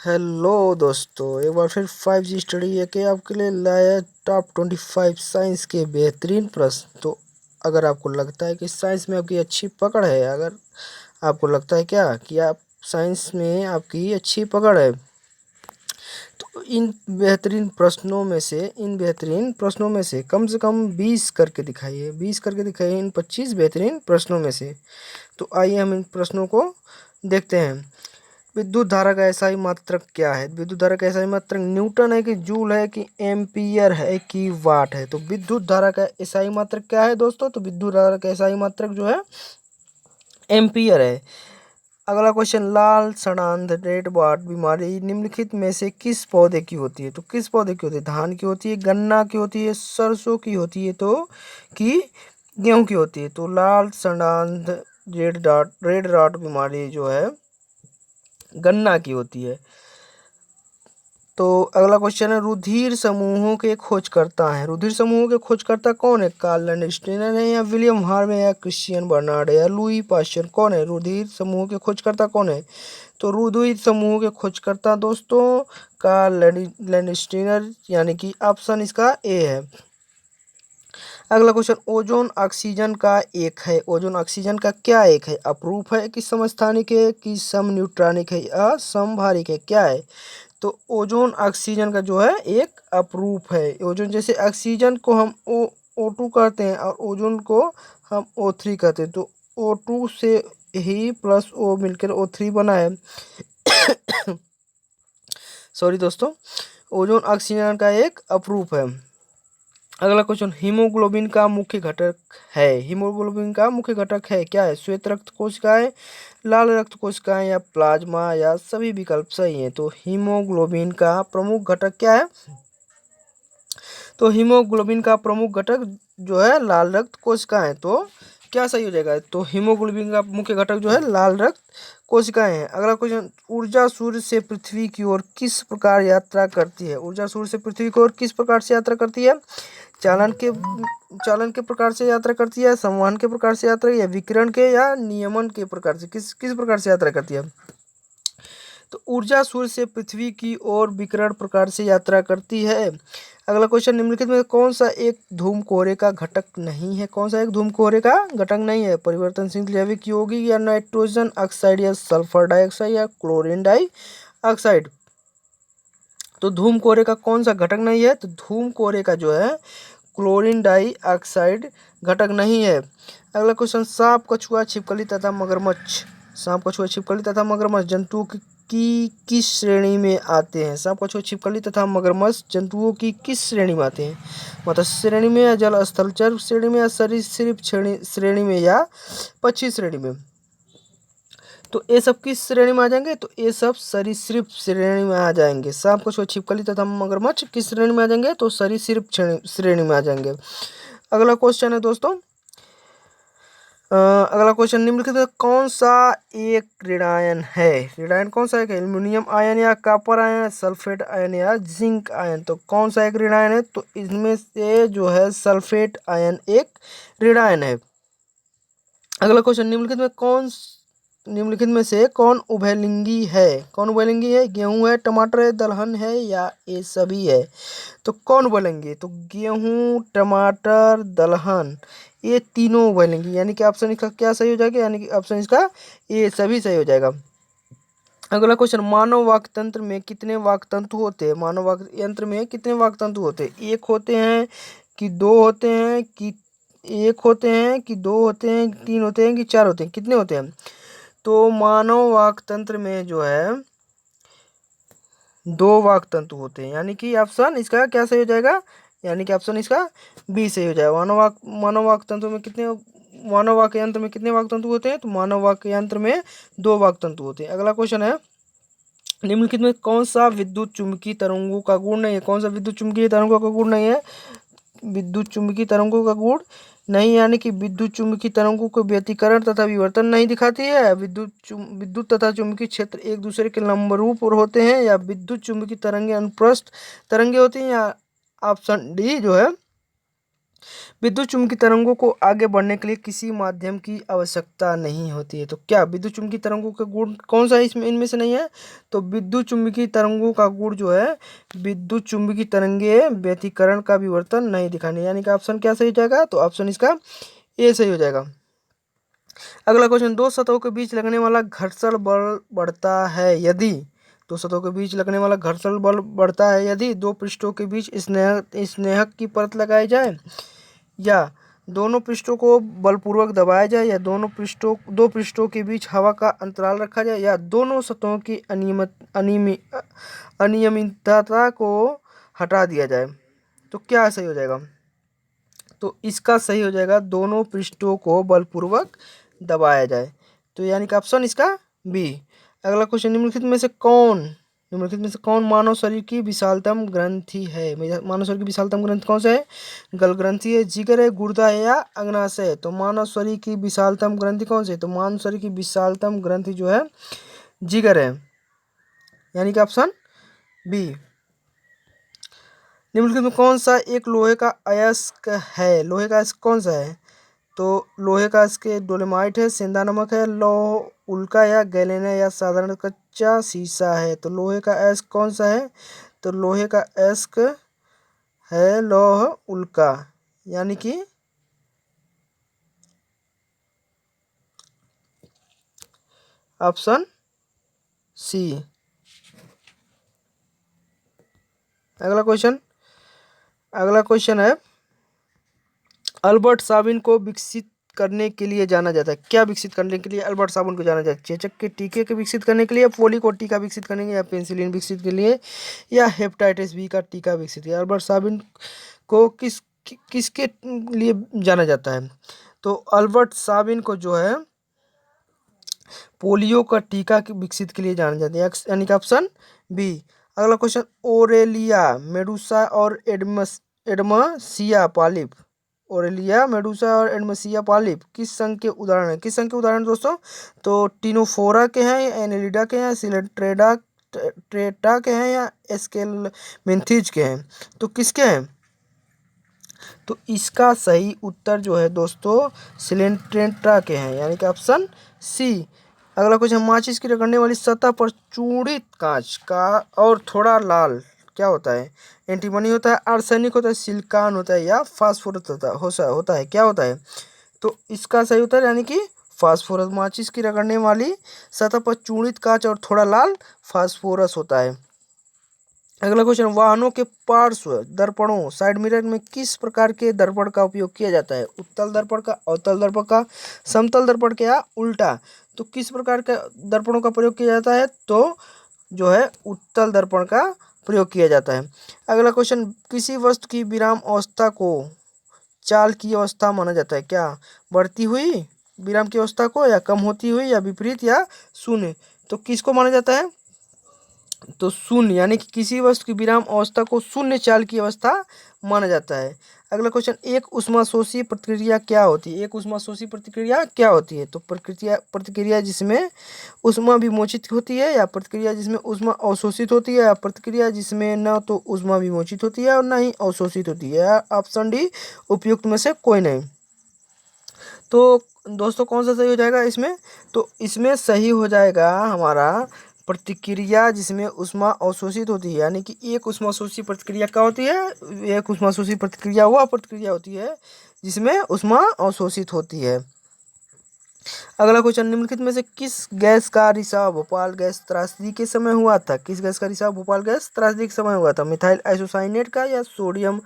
Hello दोस्तों, एक बार फिर 5G स्टडी है कि आपके लिए लाया टॉप 25 साइंस के बेहतरीन प्रश्न। तो अगर आपको लगता है कि साइंस में आपकी अच्छी पकड़ है, अगर आपको लगता है क्या कि आप साइंस में आपकी अच्छी पकड़ है, तो इन बेहतरीन प्रश्नों में से कम 20 करके दिखाइए। 20 करके दिखाइए इन 25 बेहतरीन प्रश्नों में से। तो आइए हम इन प्रश्नों को देखते हैं। विद्युत धारा का एसआई मात्रक क्या है? विद्युत धारा का एसआई मात्रक न्यूटन है कि जूल है कि एम्पियर है कि वाट है? तो विद्युत धारा का एसआई मात्रक क्या है दोस्तों? तो विद्युत धारा का एसआई मात्रक जो है एम्पियर है। अगला क्वेश्चन, लाल सड़ांध रेड वाट बीमारी निम्नलिखित में से किस पौधे की होती है? तो किस पौधे की होती है? धान की होती है, गन्ना की होती है, सरसों की होती है, तो कि गेहूं की होती है? तो लाल सड़ांध रेड डॉट बीमारी जो है गन्ना की होती है। तो अगला क्वेश्चन है, रुधिर समूहों के खोजकर्ता हैं। रुधिर समूहों के खोजकर्ता कौन है? कार्ल लैंडस्टीनर है या विलियम हार्वे या क्रिश्चियन बर्नार्ड या लुई पाश्चर? कौन है रुधिर समूह के खोजकर्ता? कौन है? तो रुधिर समूह के खोजकर्ता दोस्तों कार्ल लैंडस्टीनर, यानी कि ऑप्शन इसका ए है। अगला क्वेश्चन, ओजोन ऑक्सीजन का एक है। ओजोन ऑक्सीजन का क्या एक है? अपरूप है कि समस्थानिक है कि समन्यूट्रॉनिक है या समभारिक है? क्या है? तो ओजोन ऑक्सीजन का जो है एक अपरूप है। ओजोन जैसे ऑक्सीजन को हम O2 कहते हैं और ओजोन को हम O3 कहते हैं। तो O2 से ही प्लस O मिलकर O3 बना है। सॉरी दोस्तों, ओजोन ऑक्सीजन का एक अपरूप है। अगला क्वेश्चन, हीमोग्लोबिन का मुख्य घटक है। हीमोग्लोबिन का मुख्य घटक है क्या है? श्वेत रक्त कोशिकाएं, लाल रक्त कोशिकाएं या प्लाज्मा या सभी विकल्प सही हैं? तो हीमोग्लोबिन का प्रमुख घटक क्या है? तो हीमोग्लोबिन का प्रमुख घटक जो है लाल रक्त कोशिकाएं। तो क्या सही हो जाएगा? तो हीमोग्लोबिन का मुख्य घटक जो है लाल रक्त कोशिकाएं हैं। अगला क्वेश्चन, ऊर्जा सूर्य से पृथ्वी की ओर किस प्रकार यात्रा करती है? ऊर्जा सूर्य से पृथ्वी की ओर किस प्रकार से यात्रा करती है? चालन के चालन के प्रकार से यात्रा करती है, संवहन के प्रकार से यात्रा, या विकिरण के या नियमन के प्रकार से? किस किस प्रकार से यात्रा करती है? तो ऊर्जा सूर्य से पृथ्वी की ओर विकिरण प्रकार से यात्रा करती है। अगला क्वेश्चन, निम्नलिखित में कौन सा एक धूमकोहरे का घटक नहीं है? कौन सा एक धूमकोहरे का घटक नहीं है? परिवर्तनशील जैविक यौगिक या नाइट्रोजन ऑक्साइड या सल्फर डाइऑक्साइड या क्लोरीन डाइऑक्साइड? तो धूमकोहरे का कौन सा घटक नहीं है? तो धूमकोहरे का जो है क्लोरीन डाइऑक्साइड घटक नहीं है। अगला क्वेश्चन, सांप, कछुआ, छिपकली तथा मगरमच्छ। सांप, कछुआ, छिपकली तथा मगरमच्छ जंतुओं की किस श्रेणी में आते हैं? सांप, कछुआ, छिपकली तथा मगरमच्छ जंतुओं की किस श्रेणी में आते हैं? मत्स्य श्रेणी में या जल स्थलचर श्रेणी में या सरीसृप श्रेणी में या पक्षी श्रेणी में? तो ये सब किस श्रेणी में आ जाएंगे? तो ये सब सरीसृप श्रेणी में आ जाएंगे। सांप, कछुआ, छिपकली तथा मगरमच्छ किस श्रेणी में आ जाएंगे? तो सरीसृप श्रेणी में आ जाएंगे। अगला क्वेश्चन है दोस्तों, अगला क्वेश्चन, निम्नलिखित में कौन सा एक ऋणायन है? ऋणायन कौन सा है? एल्यूमिनियम आयन या कॉपर आयन, सल्फेट आयन या जिंक आयन? तो कौन सा एक ऋणायन है? तो इसमें से जो है सल्फेट आयन एक ऋणायन है। अगला क्वेश्चन, निम्नलिखित में से कौन उभयलिंगी है? कौन उभयलिंगी है? गेहूं है, टमाटर है, दलहन है या ये सभी है? तो कौन उभयलिंगी? तो गेहूं, टमाटर, दलहन, ये तीनों उभयलिंगी, यानी कि ऑप्शन इसका क्या सही हो जाएगा? यानी कि ऑप्शन इसका ये सभी सही हो जाएगा। अगला क्वेश्चन, मानव वाक तंत्र में कितने वाक तंतु होते हैं? मानव वाक यंत्र में कितने वाक तंतु होते हैं? एक होते हैं कि दो होते हैं कि एक होते हैं कि दो होते हैं, तीन होते हैं कि चार होते हैं? कितने होते हैं? तो मानव वाक तंत्र में जो है दो वाक तंतु होते हैं, यानी कि ऑप्शन इसका क्या सही हो जाएगा? यानी कि ऑप्शन इसका बी सही हो जाएगा। मानव वाक तंतु में कितने मानव वाक यंत्र में कितने वाक तंतु होते हैं? तो मानव वाक यंत्र में दो वाक तंतु होते हैं। अगला क्वेश्चन है, निम्नलिखित में कौन सा विद्युत चुम्बकीय तरंगों का गुण नहीं है? कौन सा विद्युत चुम्बकीय तरंगों का गुण नहीं है? विद्युत चुम्बकीय तरंगों का गुण नहीं, यानी कि विद्युत चुम्बकीय तरंगों को व्यतिकरण तथा विवर्तन नहीं दिखाती है। विद्युत तथा चुम्बकीय क्षेत्र एक दूसरे के लंबरूप और होते हैं, या विद्युत चुम्बकीय तरंगे अनुप्रस्थ तरंगे होती हैं, या ऑप्शन डी जो है विद्युत चुम्बकीय तरंगों को आगे बढ़ने के लिए किसी माध्यम की आवश्यकता नहीं होती है। तो क्या विद्युत चुम्बकीय तरंगों का गुण कौन सा इसमें इनमें से नहीं है? तो विद्युत चुम्बकीय तरंगों का गुण जो है, विद्युत चुम्बकीय तरंगे व्यतिकरण का विवर्तन नहीं दिखाने, यानी कि ऑप्शन क्या सही हो जाएगा? तो ऑप्शन इसका ए सही हो जाएगा। अगला क्वेश्चन, दो सतहों के बीच लगने वाला घर्षण बल बढ़ता है यदि, दो सतहों के बीच लगने वाला घर्षण बल बढ़ता है यदि दो पृष्ठों के बीच स्नेहक की परत लगाई जाए, या दोनों पृष्ठों को बलपूर्वक दबाया जाए, या दो पृष्ठों के बीच हवा का अंतराल रखा जाए, या दोनों सतहों की अनियमितता को हटा दिया जाए। तो क्या सही हो जाएगा? तो इसका सही हो जाएगा दोनों पृष्ठों को बलपूर्वक दबाया जाए। तो यानी कि ऑप्शन इसका बी। अगला क्वेश्चन, निम्नलिखित में से कौन मानव शरीर की विशालतम ग्रंथि है? मानव शरीर की विशालतम ग्रंथि कौन सा है? गल ग्रंथि है, जिगर है, गुर्दा है, या अग्नाशय है? तो मानव शरीर की विशालतम ग्रंथि कौन सी है? तो मानव शरीर की विशालतम ग्रंथि जो है जिगर है, यानी कि ऑप्शन बी। निम्नलिखित में कौन सा एक लोहे का अयस्क है? लोहे का अयस्क कौन सा है? तो लोहे का अयस्क डोलेमाइट है, सेंधा नमक है, लौह उल्का, या गैलेन है, या साधारण कच्चा शीशा है? तो लोहे का अयस्क कौन सा है? तो लोहे का अयस्क है लौह उल्का, यानी कि ऑप्शन सी। अगला क्वेश्चन है, अल्बर्ट साबिन को विकसित करने के लिए जाना जाता है। क्या विकसित करने के लिए अल्बर्ट साबिन को जाना जाता है? चेचक के टीके के विकसित करने के लिए, पोलियो को टीका विकसित करने के लिए, या पेनिसिलिन विकसित के लिए, या हेपेटाइटिस बी का टीका विकसित किया? अल्बर्ट साबिन को किसके लिए जाना जाता है? तो अल्बर्ट साबिन को जो है पोलियो का टीका विकसित के लिए जाना जाता है, यानी कि ऑप्शन बी। अगला क्वेश्चन, ओरेलिया मेडुसा और एडमसिया पॉलिप, ओरेलिया मेडुसा और एडमसिया पॉलिप किस संघ के उदाहरण हैं? किस संघ के उदाहरण दोस्तों? तो टिनोफोरा के हैं, एनेलिडा के हैं, सिलेट्रेडा ट्रेटा के हैं, या एस्केलमेंथिज के हैं? तो किसके हैं? तो इसका सही उत्तर जो है दोस्तों सिलेंट्रेटा के हैं, यानी कि ऑप्शन सी। अगला क्वेश्चन, माचिस की रगड़ने वाली सतह पर चूड़ित कांच का और थोड़ा लाल क्या होता है? एंटीमनी होता है, आर्सेनिक होता है, सिलिकॉन होता है, या फास्फोरस होता है? क्या होता है? तो इसका सही उत्तर यानी कि फास्फोरस। माचिस की रगड़ने वाली सतह पर चूड़ित कांच और थोड़ा लाल फास्फोरस होता है। अगला क्वेश्चन, वाहनों के पार्श्व दर्पणों साइड मिरर में किस प्रकार के दर्पण का उपयोग किया जाता है? उत्तल दर्पण का, अवतल दर्पण का, समतल दर्पण का, या उल्टा? तो किस प्रकार के दर्पणों का प्रयोग किया जाता है? तो जो है उत्तल दर्पण का प्रयोग किया जाता है। अगला क्वेश्चन, किसी वस्तु की विराम अवस्था को चाल की अवस्था माना जाता है? क्या बढ़ती हुई विराम की अवस्था को, या कम होती हुई, या विपरीत, या शून्य? तो किसको माना जाता है? तो शून्य, यानी कि किसी वस्तु की विराम अवस्था को शून्य चाल की अवस्था माना जाता है। अगला क्वेश्चन, एक ऊष्माशोषी प्रतिक्रिया क्या होती है? एक ऊष्माशोषी प्रतिक्रिया क्या होती है? तो प्रतिक्रिया जिसमें ऊष्मा विमोचित होती है, या प्रतिक्रिया जिसमें ऊष्मा अवशोषित होती है, या प्रतिक्रिया जिसमें न तो ऊष्मा विमोचित होती है और न ही अवशोषित होती है? ऑप्शन डी उपयुक्त में से कोई नहीं। तो दोस्तों कौन सा सही हो जाएगा इसमें? तो इसमें सही हो जाएगा हमारा प्रतिक्रिया जिसमें ऊष्मा अवशोषित होती है, यानी कि एक ऊष्माशोषी प्रतिक्रिया क्या होती है? एक ऊष्माशोषी प्रतिक्रिया वह प्रतिक्रिया होती है जिसमें ऊष्मा अवशोषित होती है। अगला क्वेश्चन, निम्नलिखित में से किस गैस का रिसाव भोपाल गैस त्रासदी के समय हुआ था? किस गैस का रिसाव भोपाल गैस त्रासदी के समय हुआ था? मिथाइल आइसोसाइनेट का, या सोडियम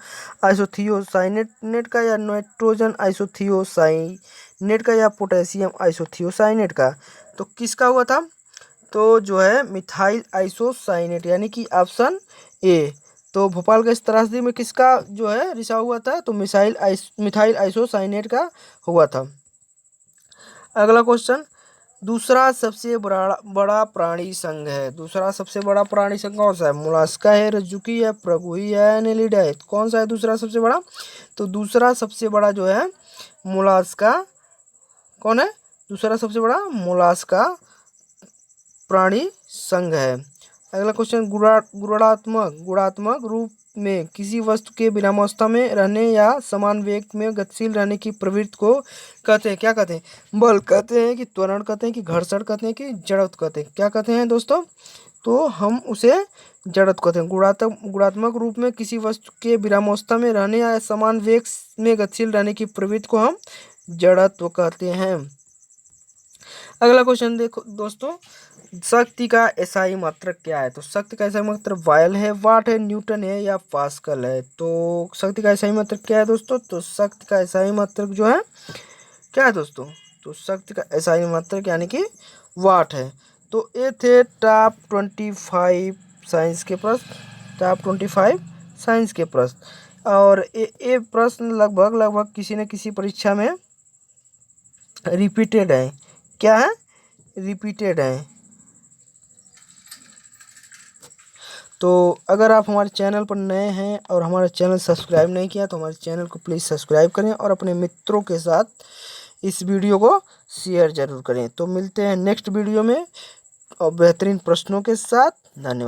आइसोथियोसाइनेट का, या नाइट्रोजन आइसोथियोसाइनेट का, या पोटेशियम आइसोथियोसाइनेट का? तो किसका हुआ था? तो जो है मिथाइल आइसोसाइनेट, यानी कि ऑप्शन ए। तो भोपाल गैस त्रासदी में किसका जो है रिसाव हुआ था? तो मिथाइल आइसोसाइनेट का हुआ था। अगला क्वेश्चन, दूसरा सबसे बड़ा प्राणी संघ है। दूसरा सबसे बड़ा प्राणी संघ कौन सा है? मोलास्का है, रज्जुकी है, प्रगुही है, एनेलिडा है? कौन सा है दूसरा सबसे बड़ा? तो दूसरा सबसे बड़ा जो है मोलास्का। कौन है दूसरा सबसे बड़ा? मोलास्का प्राणी संघ है। अगला क्वेश्चन, गुणात्मक रूप में किसी वस्तु के विरामावस्था में रहने या समान वेग में गतिशील रहने की प्रवृत्ति को कहते हैं, क्या कहते हैं? बल कहते हैं, कि त्वरण कहते हैं, कि घर्षण कहते हैं, कि जड़त्व कहते हैं। क्या कहते हैं दोस्तों? तो हम उसे जड़त्व कहते हैं। गुणात्मक रूप में किसी वस्तु के विरामावस्था में रहने या समान वेग में गतिशील रहने की प्रवृत्ति को हम जड़त्व कहते हैं। अगला क्वेश्चन देखो दोस्तों, शक्ति का एसआई मात्रक क्या है? तो शक्ति का एसआई मात्रक वायल है, वाट है, न्यूटन है, या पास्कल है? तो शक्ति का एसआई मात्रक क्या है दोस्तों? तो शक्ति का एसआई मात्रक जो है क्या है दोस्तों? तो शक्ति का एसआई मात्रक यानी कि वाट है। तो ये थे टॉप 25 साइंस के प्रश्न, टॉप 25 साइंस के प्रश्न। और ये प्रश्न लगभग किसी न किसी परीक्षा में रिपीटेड है। क्या है? रिपीटेड है। तो अगर आप हमारे चैनल पर नए हैं और हमारा चैनल सब्सक्राइब नहीं किया तो हमारे चैनल को प्लीज़ सब्सक्राइब करें और अपने मित्रों के साथ इस वीडियो को शेयर ज़रूर करें। तो मिलते हैं नेक्स्ट वीडियो में और बेहतरीन प्रश्नों के साथ। धन्यवाद।